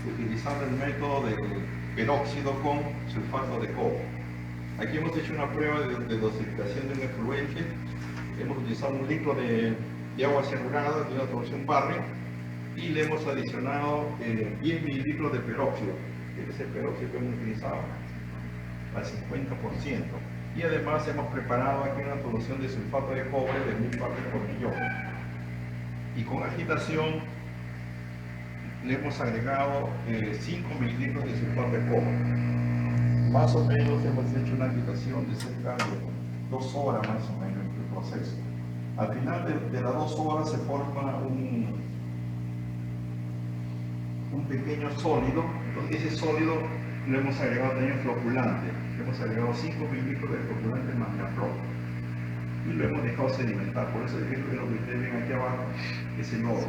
utilizando el método del peróxido con sulfato de cobre. Aquí hemos hecho una prueba de dosificación de un efluente. Hemos utilizado 1 litro de agua cianurada de una solución Barry y le hemos adicionado 10 mililitros de peróxido. Este es el peróxido que hemos utilizado al 50%. Y además hemos preparado aquí una solución de sulfato de cobre de 1000 partes por millón. Y con agitación le hemos agregado 5 mililitros de sulfato de cobre. Más o menos hemos hecho una agitación de cerca de 2 horas más o menos en el proceso. Al final de las 2 horas se forma un pequeño sólido. Entonces ese sólido le hemos agregado también floculante. Le hemos agregado 5 mililitros de floculante Magnafloc y lo hemos dejado sedimentar. Por eso es que lo que ustedes ven aquí abajo es el lodo.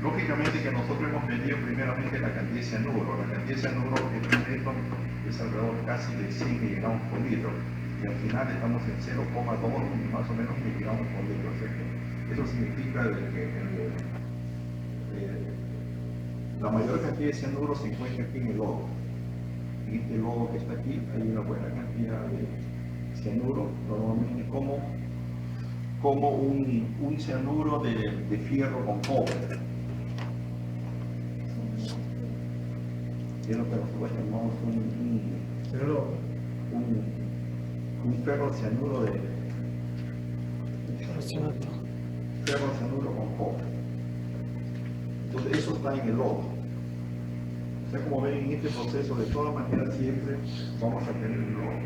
Lógicamente que nosotros hemos medido primeramente la cantidad de cianuro. La cantidad de cianuro en este momento es alrededor casi de 100 miligramos por litro y al final estamos en 0,2 más o menos miligramos por litro. O sea que eso significa que la mayor cantidad de cianuro se encuentra aquí en el lodo. En este lodo que está aquí hay una buena cantidad de cianuro, normalmente como un cianuro de fierro con cobre. Es lo que nosotros llamamos un ferrocianuro ferrocianuro con cobre. Entonces eso está en el lodo. O sea, como ven en este proceso, de todas maneras siempre vamos a tener un lodo.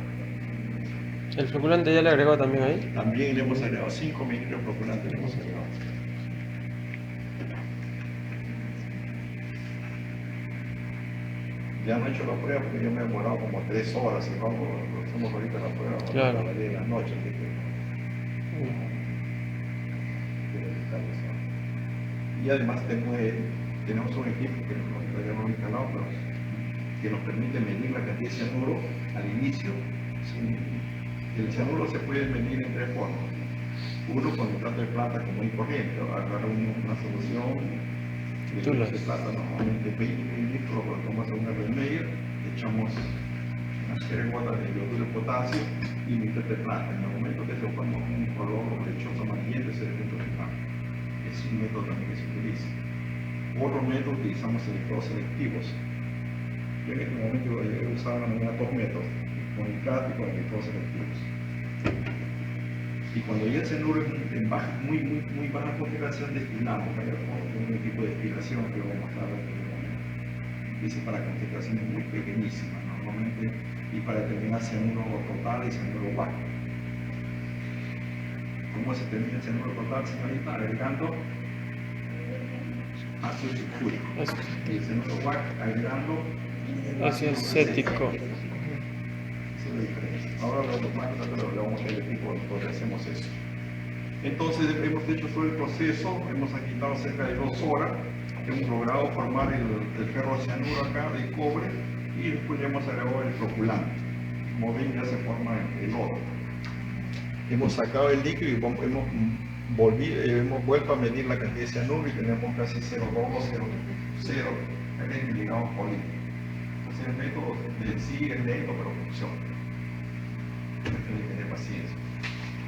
¿El floculante ya le agregó también ahí? También le hemos agregado 5 mililitros de floculante, le hemos agregado. Ya no he hecho la prueba porque yo me he demorado como 3 horas y vamos, lo hacemos ahorita la prueba Claro. a las 10 de la noche. Y además tenemos un equipo que todavía no hemos instalado, pero que nos permite medir la cantidad de cianuro al inicio. El cianuro se puede medir en 3 formas. Uno con nitrato de plata común y corriente, agarrar una solución de plata, normalmente 20 mililitros, lo tomamos en una Redmeyer, le echamos unas 3 gotas de iodo de potasio y nitrato de plata. En el momento que se forma un color lechoso amarillento, se debe plata. Es un método también que se utiliza. Otro método utilizamos electrodos selectivos. Yo en este momento he usado en la mañana 2 métodos, con nitrato y con electrodos selectivos. Y cuando ya el cianuro es muy baja concentración, destilamos un equipo de destilación que voy a mostrar aquí. Dice para concentraciones muy pequeñísimas normalmente y para determinar cianuro total y cianuro bajo. ¿Cómo se determina el cianuro total, señorita? Agregando ácido sulfúrico. Y el cianuro bajo agregando ácido acético. Ahora lo vamos a ver el tipo donde hacemos eso. Entonces hemos hecho todo el proceso, hemos agitado cerca de 2 horas, hemos logrado formar el ferrocianuro acá de cobre y después ya hemos agregado el floculante. Como ven ya se forma el lodo. Hemos sacado el líquido y hemos vuelto a medir la cantidad de cianuro y tenemos casi 0,2, 0,0 miligramos por litro. Entonces el método de sí es lento pero funciona. Hay que tener paciencia.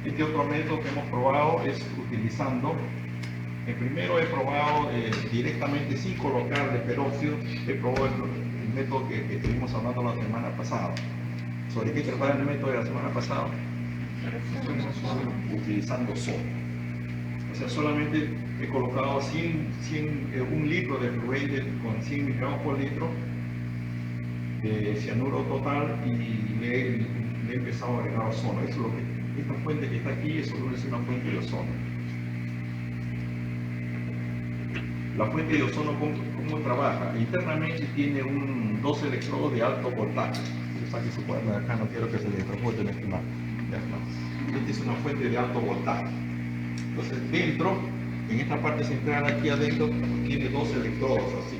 Este otro método que hemos probado es utilizando, primero he probado directamente sin colocarle peróxido, he probado el método que estuvimos hablando la semana pasada. ¿Sobre qué trataba el método de la semana pasada? Utilizando sol. O sea, solamente he colocado 1 litro de fluente con 100 miligramos por litro de cianuro total y le he empezado a agregar ozono. Eso es lo que, esta fuente que está aquí es una fuente de ozono. La fuente de ozono, ¿cómo trabaja? Internamente tiene 2 electrodos de alto voltaje. Aquí su cuaderno de acá, no quiero que se le interrumpa el estimado. Esta es una fuente de alto voltaje. Entonces, dentro, en esta parte central, aquí adentro, tiene 2 electrodos así.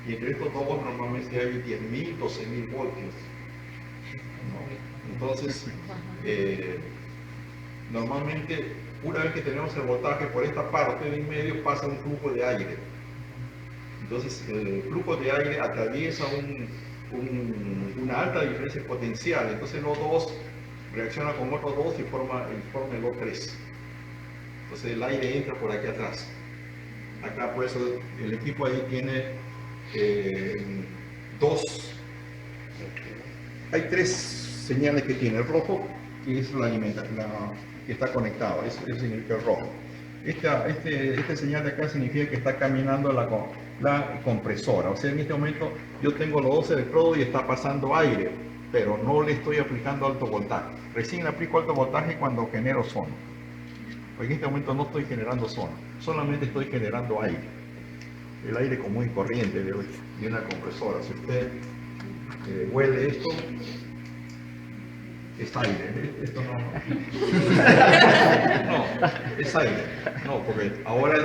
Y entre estos dos normalmente hay 10.000, 12.000 voltios. Entonces, normalmente Una vez que tenemos el voltaje, por esta parte de en medio pasa un flujo de aire. Entonces el flujo de aire atraviesa una alta diferencia potencial. Entonces los dos reaccionan con otros dos y forma el O3. Entonces el aire entra por aquí atrás. Acá por eso el equipo ahí tiene hay tres señales que tiene. El rojo, que es la alimentación, que está conectado, eso significa el rojo. Este señal de acá significa que está caminando la compresora. O sea, en este momento yo tengo los dos electrodos y está pasando aire, pero no le estoy aplicando alto voltaje. Recién le aplico alto voltaje cuando genero sono. En este momento no estoy generando sono, solamente estoy generando aire. El aire común y corriente de una compresora. Si usted huele esto, es aire. Esto no. No, es aire. No, porque ahora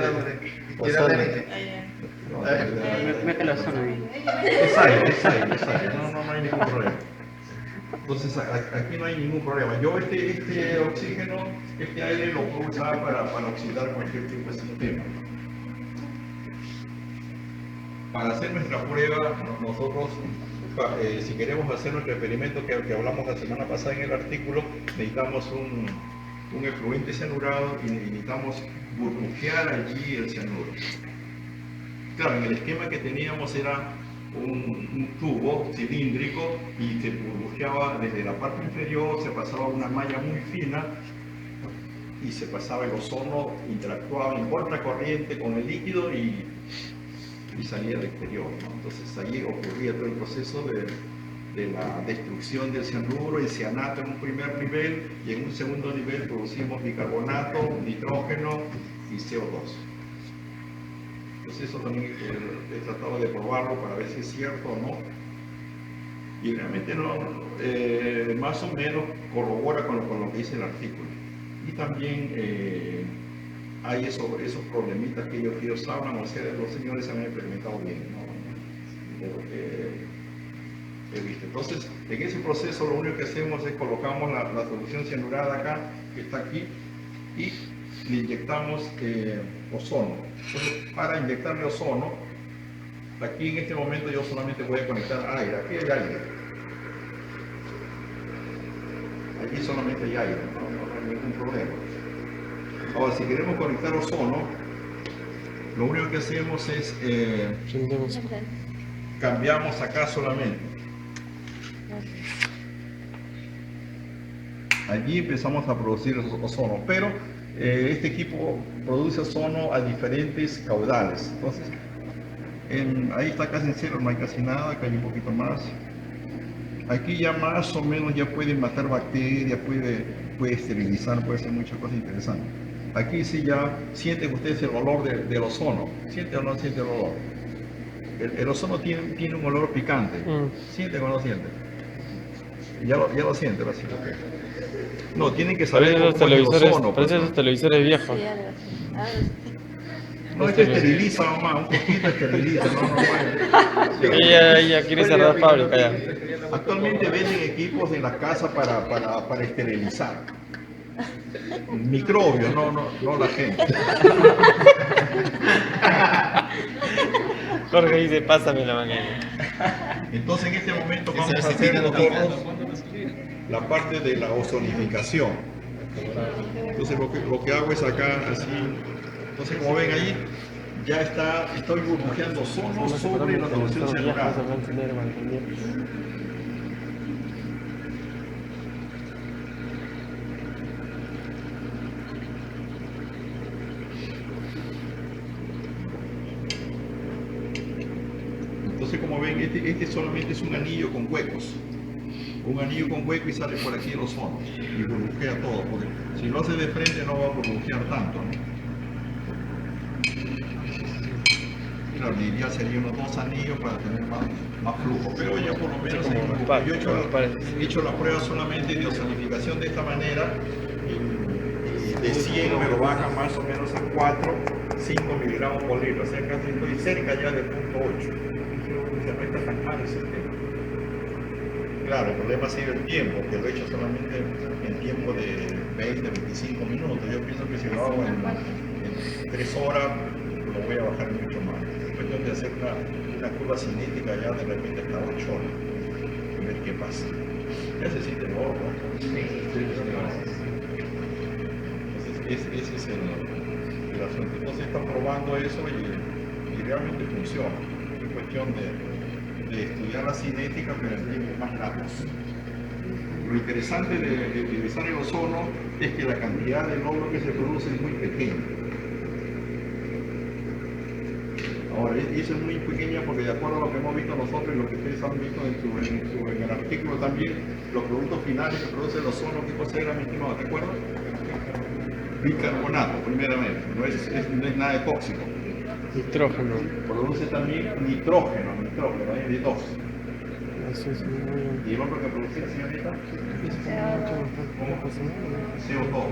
Mételo solo ahí. es aire. No hay ningún problema. Entonces aquí no hay ningún problema. Yo este oxígeno, este aire lo puedo usar para oxidar cualquier tipo de sistema. Para hacer nuestra prueba, nosotros, si queremos hacer nuestro experimento que hablamos la semana pasada en el artículo, necesitamos un efluente cianurado y necesitamos burbujear allí el cianuro. Claro, en el esquema que teníamos era un tubo cilíndrico y se burbujeaba desde la parte inferior, se pasaba una malla muy fina y se pasaba el ozono, interactuaba en contracorriente con el líquido y salía al exterior, ¿no? Entonces allí ocurría todo el proceso de la destrucción del cianuro, el cianato en un primer nivel, y en un segundo nivel producimos bicarbonato, nitrógeno y CO2. Entonces eso también he tratado de probarlo para ver si es cierto o no. Y realmente más o menos corrobora con lo que dice el artículo. Y también hay esos problemitas que ellos hablan, o sea, los señores han experimentado bien, ¿no? De lo que he visto. Entonces, en ese proceso lo único que hacemos es colocamos la solución cianurada acá, que está aquí, y le inyectamos ozono. Entonces, para inyectarle ozono, aquí en este momento yo solamente voy a conectar aire. Aquí hay aire. Aquí solamente hay aire, no hay ningún problema. Ahora, si queremos conectar ozono, lo único que hacemos es cambiamos acá solamente. Allí empezamos a producir ozono, pero este equipo produce ozono a diferentes caudales. Entonces, ahí está casi en cero, no hay casi nada, acá hay un poquito más. Aquí ya más o menos ya puede matar bacterias, puede esterilizar, puede hacer muchas cosas interesantes. Aquí sí ya sienten ustedes el olor del ozono. ¿Siente o no siente el olor? El ozono tiene un olor picante. ¿Siente o no siente? Ya lo siente, así. Okay. No, tienen que saber cómo es el ozono. Parece esos televisores viejos. No, esto esteriliza, mamá, un poquito esteriliza, no. Ella quiere cerrar fábrica ya. Actualmente venden equipos en las casas para esterilizar. Microbios, no la gente. Jorge dice, pásame la máquina. Entonces en este momento vamos a hacer nosotros la parte de la ozonificación. Entonces lo que hago es acá así. Entonces como ven ahí, ya estoy burbujeando ozono sobre la solución cianurada. Entonces como ven, este solamente es un anillo con huecos. Un anillo con hueco y sale por aquí el ozono y burbujea todo, porque si lo hace de frente no va a burbujear tanto, ¿no? Claro, ya sería unos 2 anillos para tener más flujo, pero ya por lo menos yo he hecho la prueba solamente de ozonificación de esta manera y de 100 me lo baja más o menos a 5 miligramos por litro, o sea, casi estoy cerca ya del punto 8. O sea, no está tan mal ese tema. Claro, el problema ha sido el tiempo, que lo he hecho solamente en tiempo de 20, 25 minutos. Yo pienso que si lo hago en 3 horas, lo voy a bajar mucho más. Es cuestión de hacer una curva cinética ya de repente hasta 8 horas, y ver qué pasa. Ya se siente el horno. Entonces, ese es el asunto. Entonces, está probando eso y realmente funciona. Es cuestión de estudiar la cinética, pero en tiempos más largos. Lo interesante de utilizar el ozono es que la cantidad de logro que se produce es muy pequeña. Ahora, eso es muy pequeña porque de acuerdo a lo que hemos visto nosotros y lo que ustedes han visto en el artículo también, los productos finales que produce el ozono, ¿qué cosa era, mi estimado? ¿Te acuerdas? Bicarbonato, primeramente, no es nada tóxico. Nitrógeno. Produce también nitrógeno, hay de dos. Eso es ¿Y el otro que produce, señorita? CO2.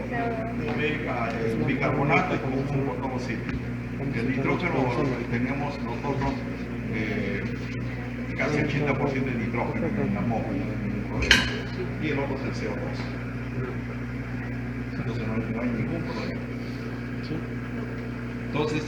El bicarbonato es como un combustible. El nitrógeno tenemos nosotros casi 80% de nitrógeno en la atmósfera. Y el otro es el CO2. Entonces no hay ningún problema. Entonces,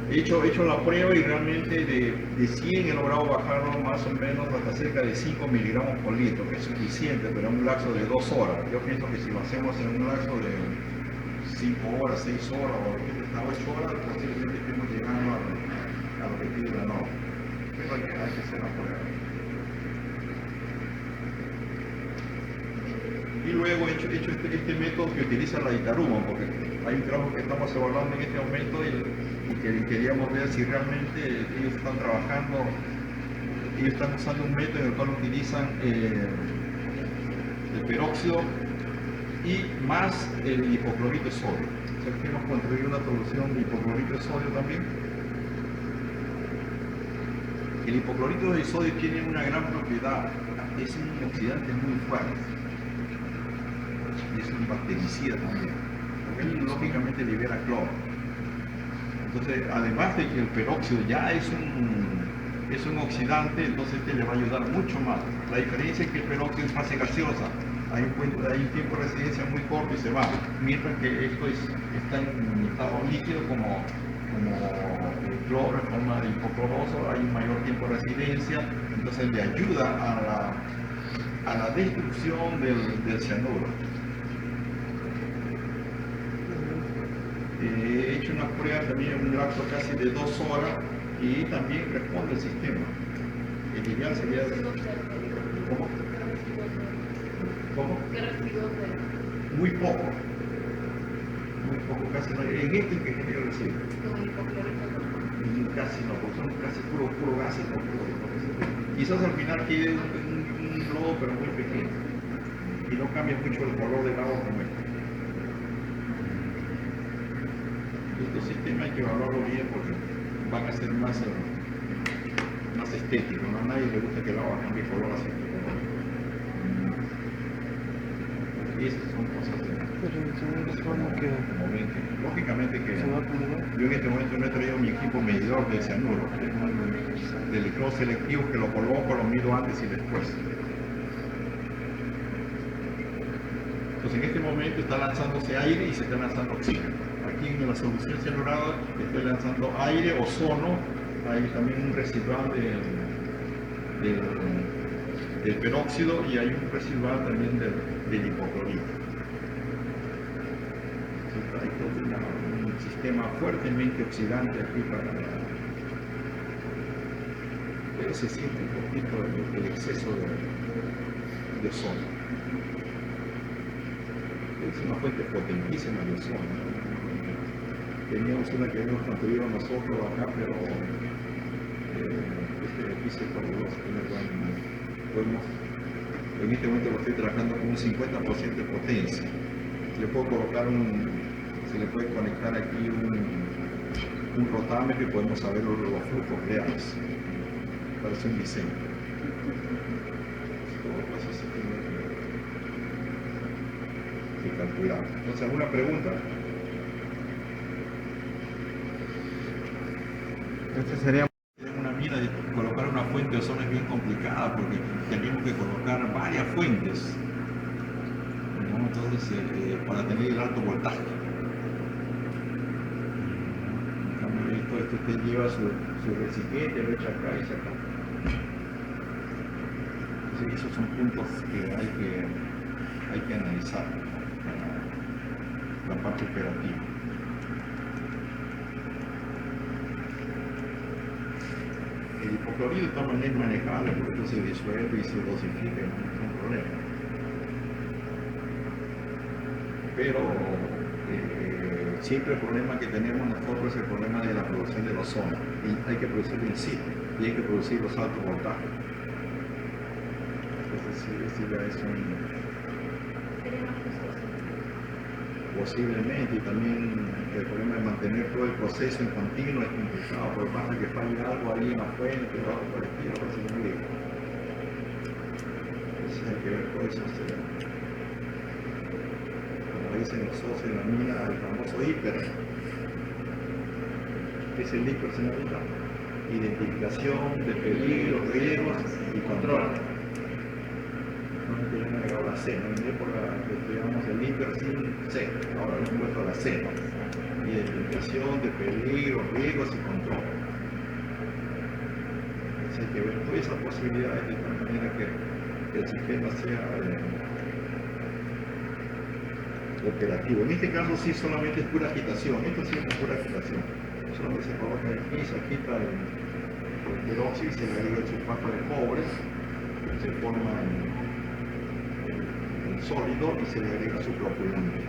he hecho la prueba y realmente de 100 he logrado bajarlo más o menos hasta cerca de 5 miligramos por litro, que es suficiente, pero en un lapso de 2 horas. Yo pienso que si lo hacemos en un lapso de 5 horas, 6 horas o hasta 8 horas, posiblemente estemos llegando al objetivo de la norma. Pero hay que hacer la prueba. Y luego he hecho este método que utiliza la Itaruma, porque hay un trabajo que estamos evaluando en este momento y que queríamos ver si realmente ellos están trabajando, ellos están usando un método en el cual utilizan el peróxido y más el hipoclorito de sodio. O sea, queremos construir una solución de hipoclorito de sodio también. El hipoclorito de sodio tiene una gran propiedad, es un oxidante muy fuerte. Y es un bactericida también, porque lógicamente libera cloro. Entonces, además de que el peróxido ya es un oxidante, entonces este le va a ayudar mucho más. La diferencia es que el peróxido es fase gaseosa, hay un tiempo de residencia muy corto y se va, mientras que esto está en estado líquido como el cloro en forma de hipocloroso, hay un mayor tiempo de residencia, entonces le ayuda a la destrucción del cianuro. He hecho una prueba también en un lapso casi de 2 horas y también responde el sistema. El ideal sería... ¿Cómo? ¿Cómo? Muy poco. Muy poco, casi no hay. En este que yo recibo. Casi no, porque son casi puro gases. Quizás al final quede un lodo, pero muy pequeño. Y no cambia mucho el color del agua como este. Estos sistemas hay que evaluarlo bien porque van a ser más estéticos, ¿no? A nadie le gusta que el agua cambie color así. Y esas son cosas lógicamente que yo en este momento no he traído mi equipo medidor de cianuro, de electrodos selectivos que lo coloco, lo mido antes y después. Entonces en este momento está lanzándose aire y se está lanzando oxígeno. Aquí en la solución cianurada estoy lanzando aire, ozono, hay también un residual del peróxido y hay un residual también del hipoclorito. Hay todo un sistema fuertemente oxidante aquí pero se siente un poquito el exceso de ozono. Es una fuente potentísima de ozono. Teníamos una que hemos construido nosotros acá, pero este edificio es fabuloso. En este momento lo estoy trabajando con un 50% de potencia. Le puedo colocar se le puede conectar aquí un rotámetro y podemos saber los flujos reales. Parece un diseño. Todo eso se tiene que calcular. Entonces, ¿alguna pregunta? Este sería una mina de colocar una fuente de ozono es bien complicada porque tenemos que colocar varias fuentes, ¿no? Entonces, para tener el alto voltaje. En cambio, esto usted lleva su recipiente, lo echa acá y se acá. Entonces, esos son puntos que hay que analizar para la parte operativa. El hipoclorito de todas maneras es manejable porque esto se disuelve y se dosifica, no es un problema. Pero siempre el problema que tenemos nosotros es el problema de la producción del ozono. Y hay que producirlo in situ y hay que producir los altos voltajes. Entonces, sí, ya es posiblemente, y también el problema de mantener todo el proceso en continuo es complicado, porque pasa que falla algo ahí en la fuente o algo por el estilo, pues es muy difícil. Entonces hay que ver todo eso. Como dicen los socios en la mina, el famoso hiper. ¿Qué es el hiper, señorita? Identificación de peligros, riesgos y control. Que ya me agregado la C, ¿no? En mi época estudiamos el hiper sin C, ahora le he puesto la C, ¿no? Identificación de peligros, riesgos y control. Entonces hay que ver todas esas posibilidades de tal manera que el sistema sea operativo. En este caso sí solamente es pura agitación, esto sí es pura agitación. Solamente se coloca aquí, se agita el peróxido y se le agrega el sulfato de cobre, se forma sólido y se le agrega su propulante.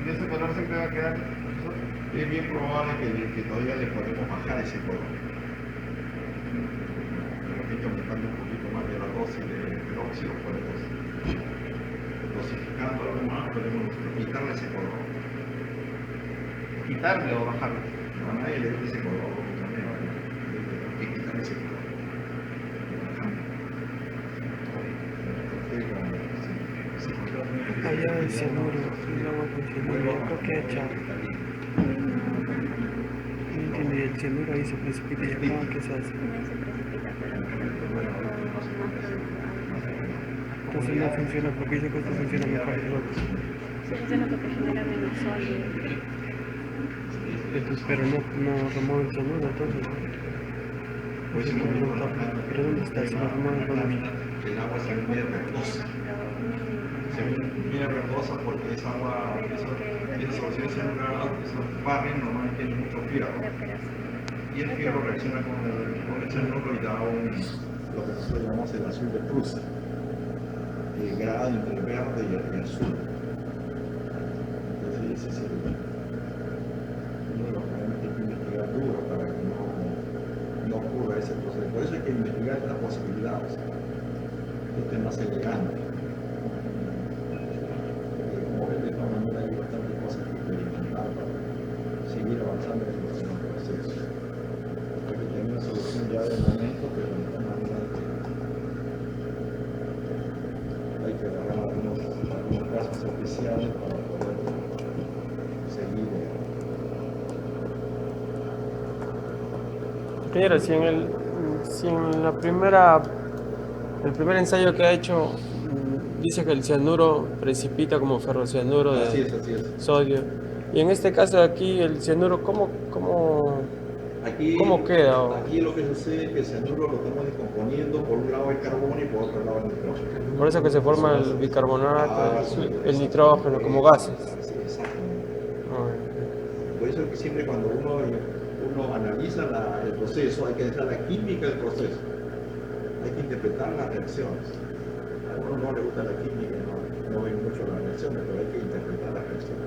¿Y ese color siempre va a quedar? Es bien probable que todavía le podemos bajar ese color. De repente aumentando un poquito más de la dosis de peróxido, podemos dosificando algo más, podemos quitarle ese color. ¿Quitarle o bajarle? No, a nadie le gusta ese color, hay que quitarle ese color. Allá el cianuro, el agua con cianuro, yo creo que ha echado. No entiendo, y el cianuro ahí se precipita y acá, ¿qué se hace? Entonces no funciona, porque dice que esto funciona mejor que el otro. Sí, funciona porque genera menos sólido. Entonces, pero no remueve el cianuro, entonces. Pues sí, pero ¿dónde está? Si lo remueve con el agua se ve verdosa. Se ve verdosa porque esa agua, esa solución cianurada, esos barrios normalmente tienen mucho fierro. Y el fierro reacciona con el cianuro y da lo que nosotros llamamos el azul de Prusia, el grado entre el verde y el azul. Entonces ese es uno de los problemas que hay que investigar duro para que no ocurra ese proceso. Por eso hay que investigar estas posibilidades. Esto es más elegante. Como ven, de esta manera hay bastantes cosas que experimentar para seguir avanzando en los procesos. Hay que tener una solución ya de momento, pero de esta manera hay que agarrar algunos casos especiales para poder seguir. Ingeniero, si en el primer ensayo que ha hecho dice que el cianuro precipita como ferrocianuro de Así es. sodio, y en este caso de aquí el cianuro, ¿cómo queda? Aquí lo que sucede es que el cianuro lo estamos descomponiendo, por un lado el carbono y por otro lado el nitrógeno. Por eso que se forma el bicarbonato, el nitrógeno como gases. Sí, exactamente. Por eso es que siempre cuando uno analiza el proceso, hay que analizar la química del proceso. Hay que interpretar las reacciones. A uno no le gusta la química, no ven mucho las reacciones, pero hay que interpretar las reacciones.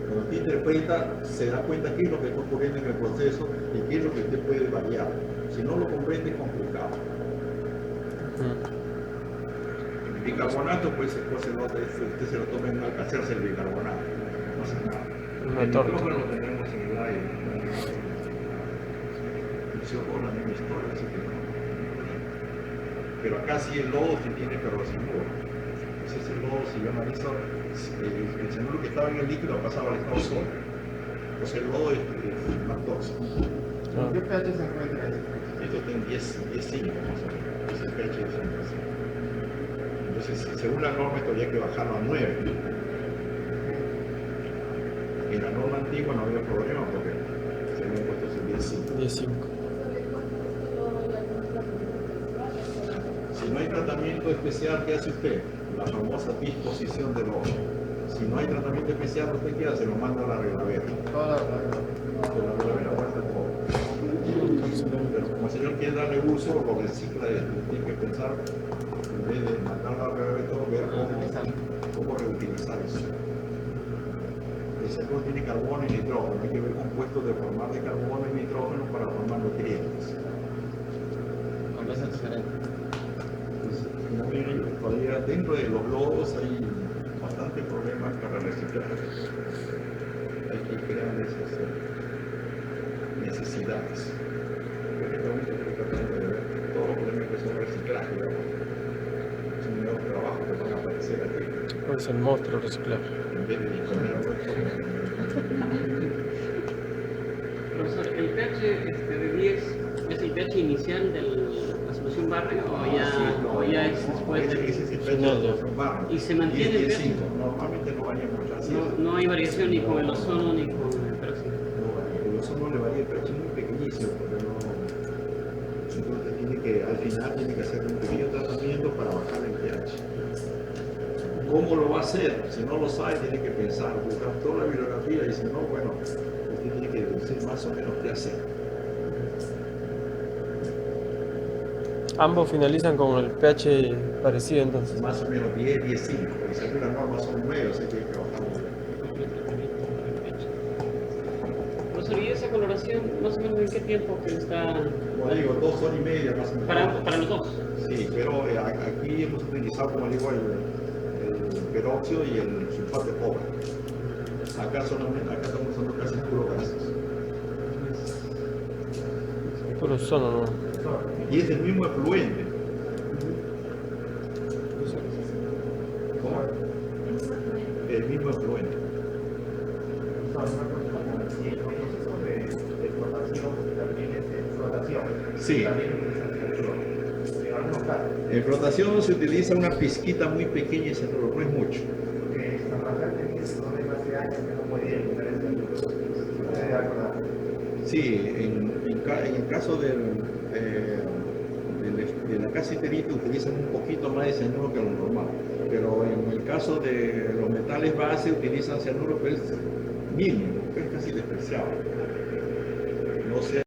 Cuando usted interpreta, se da cuenta qué es lo que está ocurriendo en el proceso y qué es lo que usted puede variar. Si no lo comprende, es complicado. El bicarbonato, pues usted se lo toma en hacerse el bicarbonato. No pasa nada. El nitrógeno lo tenemos en el aire. Se ocurre la misma historia, así que no. Pero acá sí el lodo sí tiene ferrocianuro. Entonces el lodo, si yo analizo, el cianuro que estaba en el líquido ha pasado al estado sólido. Entonces el lodo es más tóxico. Ah. ¿Qué pH se encuentra ese? Esto tiene 10,5 más o menos. Es el pH de 5. Entonces, según la norma, esto había que bajarlo a 9. En la norma antigua no había problema porque se habían puesto en 10,5. 15. Si no hay tratamiento especial, ¿qué hace usted? La famosa disposición del ojo. Si no hay tratamiento especial, ¿usted qué hace? Lo manda a la regadera. Toda la La regadera guarda todo. Pero como el señor quiere darle uso, lo recicla y tiene que pensar, en vez de mandarlo a la regadera y todo, ver cómo reutilizar eso. El seguro tiene carbono y nitrógeno. Hay que ver compuestos de formar de carbono y nitrógeno para formar nutrientes. Entonces, como ven, todavía dentro de los lodos hay bastantes problemas para reciclar. Hay que crear esas necesidades. Prácticamente estoy tratando de ver todos los problemas que son reciclaje. Es un nuevo trabajo que van a aparecer aquí. Es el monstruo reciclaje. En vez de disponer Profesor, ¿el pH de 10 es el pH inicial de la solución Barry o ya es después ese de... es el Final de- pecho barro. ¿Y se mantiene el 10,5. Normalmente no varía mucho así. No hay variación ni con el ozono ni con el peróxido? El ozono le varía, pero es muy pequeñísimo, porque no. Entonces tiene que, al final tiene que hacer un pequeño tratamiento para bajar el pH. ¿Cómo lo va a hacer? Si no lo sabe, tiene que pensar, buscar toda la bibliografía y si no, bueno, usted tiene que decir más o menos qué hacer. Ambos finalizan con el pH parecido entonces. Más o menos 10, 10,5. Y según la norma son 9, así que hay que bajarlo. Profesor, ¿y esa coloración más o menos en qué tiempo que está Como digo, 2 horas y media más o menos. para los dos? Sí, pero aquí hemos utilizado, como digo, el peróxido y el sulfato de cobre. Acá estamos usando casi puro gases. Puro ozono, ¿no? Y es el mismo efluente. ¿Cómo? El mismo efluente. Y el proceso de flotación también es de flotación. Sí. También utiliza cloro. En algunos casos, En flotación se utiliza una pizquita muy pequeña y se no es mucho. porque San Rafael tenía ese problema hace años que no podía eliminar el cianuro. ¿Se da acordar? Sí, en el caso de la casiterita utilizan un poquito más de cianuro que lo normal, pero en el caso de los metales base utilizan cianuro, pero es mínimo, es casi despreciable. No sé.